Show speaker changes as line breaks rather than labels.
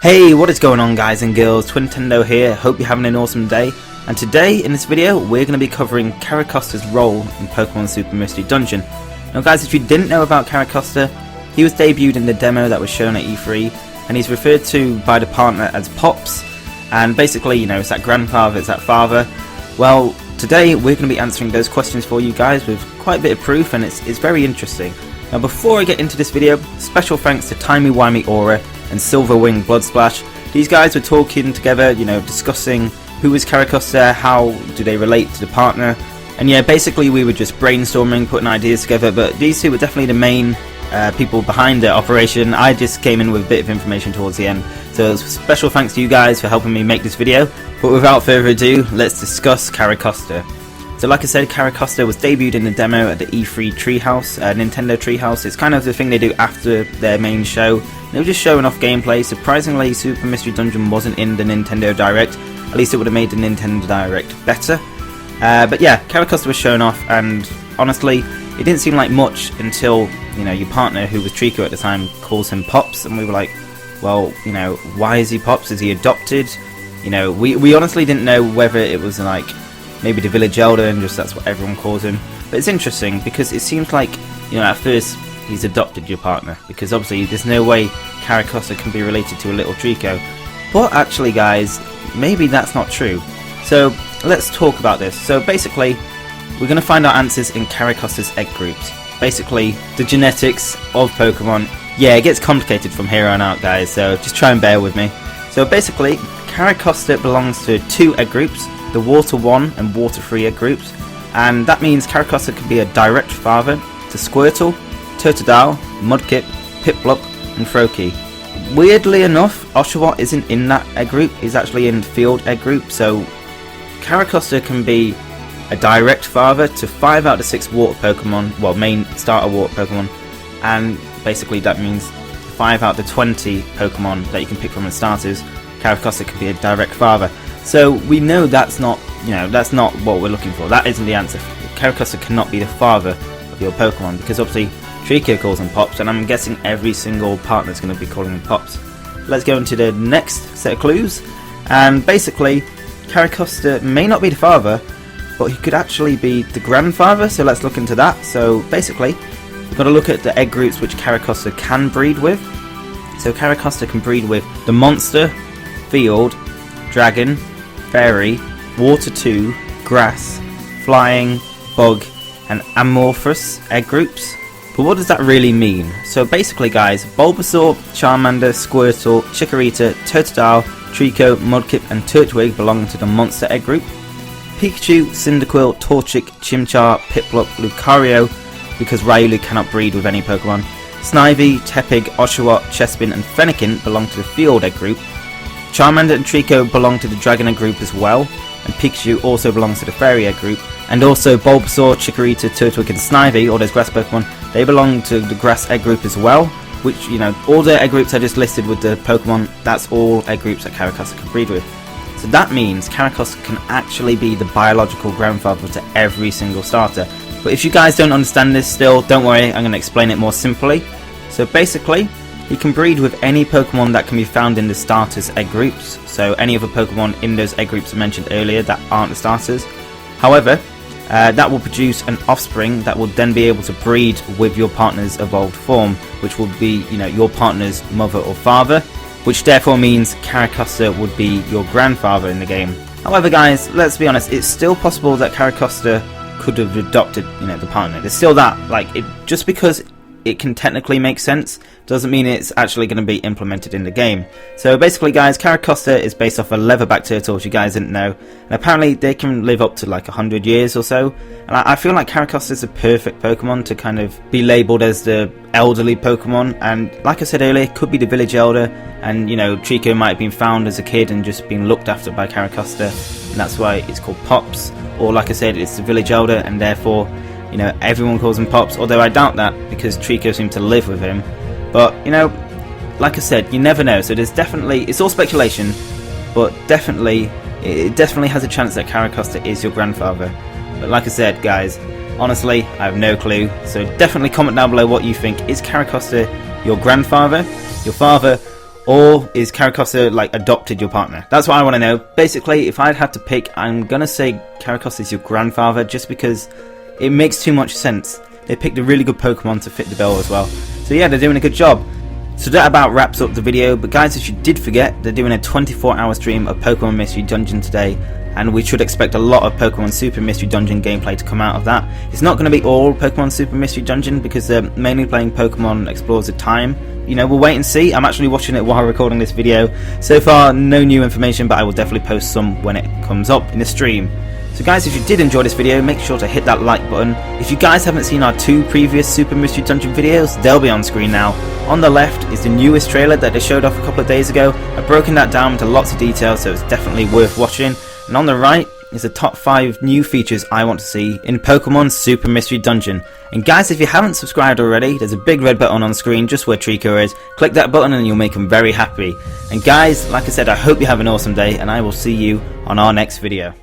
Hey, what is going on guys and girls, Twintendo here, hope you're having an awesome day. And today in this video we're going to be covering Carracosta's role in Pokémon Super Mystery Dungeon. Now guys, if you didn't know about Carracosta, he was debuted in the demo that was shown at E3 and he's referred to by the partner as Pops. And basically, you know, it's that grandfather, it's that father. Well, today we're going to be answering those questions for you guys with quite a bit of proof, and it's very interesting. Now before I get into this video, special thanks to Timey Wimey Aura and Silverwing Bloodsplash. These guys were talking together, you know, discussing who is Carracosta, how do they relate to the partner, and yeah, basically we were just brainstorming, putting ideas together, but these two were definitely the main people behind the operation. I just came in with a bit of information towards the end, so special thanks to you guys for helping me make this video. But without further ado, let's discuss Carracosta. So like I said, Carracosta was debuted in the demo at the E3 Treehouse, Nintendo Treehouse. It's kind of the thing they do after their main show. They were just showing off gameplay. Surprisingly, Super Mystery Dungeon wasn't in the Nintendo Direct. At least it would have made the Nintendo Direct better. But yeah, Carracosta was shown off, and honestly, it didn't seem like much until, you know, your partner, who was Trico at the time, calls him Pops, and we were like, well, you know, why is he Pops? Is he adopted? You know, we honestly didn't know whether it was like maybe the village elder and just that's what everyone calls him. But it's interesting because it seems like, you know, at first he's adopted your partner, because obviously there's no way Carracosta can be related to a little Trico. But actually guys, maybe that's not true. So let's talk about this. So basically we're going to find our answers in Carracosta's egg groups. Basically the genetics of Pokemon. Yeah, it gets complicated from here on out guys, so just try and bear with me. So basically Carracosta belongs to two egg groups, the Water 1 and Water 3 egg groups, and that means Carracosta can be a direct father to Squirtle, Totodile, Mudkip, Piplup and Froakie. Weirdly enough, Oshawott isn't in that egg group, he's actually in Field egg group, so Carracosta can be a direct father to 5 out of 6 water Pokemon, well, main starter water Pokemon, and basically that means 5 out of 20 Pokemon that you can pick from the starters, Carracosta can be a direct father. So we know that's not, you know, that's not what we're looking for. That isn't the answer. Carracosta cannot be the father of your Pokemon, because obviously Trico calls him Pops, and I'm guessing every single partner is going to be calling him Pops. Let's go into the next set of clues, and basically Carracosta may not be the father, but he could actually be the grandfather, so let's look into that. So basically we've got to look at the egg groups which Carracosta can breed with. So Carracosta can breed with the Monster, Field, Dragon, Fairy, Water 2, Grass, Flying, Bug and Amorphous egg groups. But what does that really mean? So basically guys, Bulbasaur, Charmander, Squirtle, Chikorita, Totodile, Trico, Mudkip and Turtwig belong to the Monster egg group. Pikachu, Cyndaquil, Torchic, Chimchar, Piplup, Lucario, because Ryulu cannot breed with any Pokemon. Snivy, Tepig, Oshawott, Chespin and Fennekin belong to the Field egg group. Charmander and Trico belong to the Dragon egg group as well, and Pikachu also belongs to the Fairy egg group, and also Bulbasaur, Chikorita, Turtwig and Snivy, all those grass Pokemon, they belong to the Grass egg group as well, which, you know, all the egg groups I just listed with the Pokemon, that's all egg groups that Carracosta can breed with. So that means Carracosta can actually be the biological grandfather to every single starter. But if you guys don't understand this still, don't worry, I'm going to explain it more simply. So basically, he can breed with any Pokemon that can be found in the starters egg groups, so any other Pokemon in those egg groups I mentioned earlier that aren't the starters. However, that will produce an offspring that will then be able to breed with your partner's evolved form, which will be, you know, your partner's mother or father, which therefore means Carracosta would be your grandfather in the game. However guys, let's be honest, it's still possible that Carracosta could have adopted, you know, the partner. There's still that, like, it just because it can technically make sense doesn't mean it's actually going to be implemented in the game. So basically guys, Carracosta is based off a leatherback turtle, if you guys didn't know, and apparently they can live up to like 100 years or so, and I feel like Carracosta is a perfect Pokemon to kind of be labelled as the elderly Pokemon, and like I said earlier, it could be the village elder, and you know, Trico might have been found as a kid and just been looked after by Carracosta, and that's why it's called Pops, or like I said, it's the village elder and therefore, you know, everyone calls him Pops, although I doubt that because Trico seemed to live with him. But, you know, like I said, you never know, so there's definitely, it's all speculation, but definitely, it definitely has a chance that Carracosta is your grandfather. But like I said, guys, honestly, I have no clue, so definitely comment down below what you think. Is Carracosta your grandfather, your father, Or is Carracosta like adopted your partner? That's what I want to know. Basically, if I'd had to pick, I'm gonna say Carracosta is your grandfather, just because it makes too much sense. They picked a really good Pokemon to fit the bill as well. So yeah, they're doing a good job. So that about wraps up the video, but guys, if you did forget, they're doing a 24-hour stream of Pokémon Mystery Dungeon today, and we should expect a lot of Pokémon Super Mystery Dungeon gameplay to come out of that. It's not going to be all Pokémon Super Mystery Dungeon, because they're mainly playing Pokémon Explorers of Time. You know, we'll wait and see. I'm actually watching it while recording this video. So far, no new information, but I will definitely post some when it comes up in the stream. So guys, if you did enjoy this video, make sure to hit that like button. If you guys haven't seen our 2 previous Super Mystery Dungeon videos, they'll be on screen now. On the left is the newest trailer that they showed off a couple of days ago. I've broken that down into lots of detail, so it's definitely worth watching. And on the right is the top 5 new features I want to see in Pokemon Super Mystery Dungeon. And guys, if you haven't subscribed already, there's a big red button on screen just where Trico is. Click that button and you'll make him very happy. And guys, like I said, I hope you have an awesome day, and I will see you on our next video.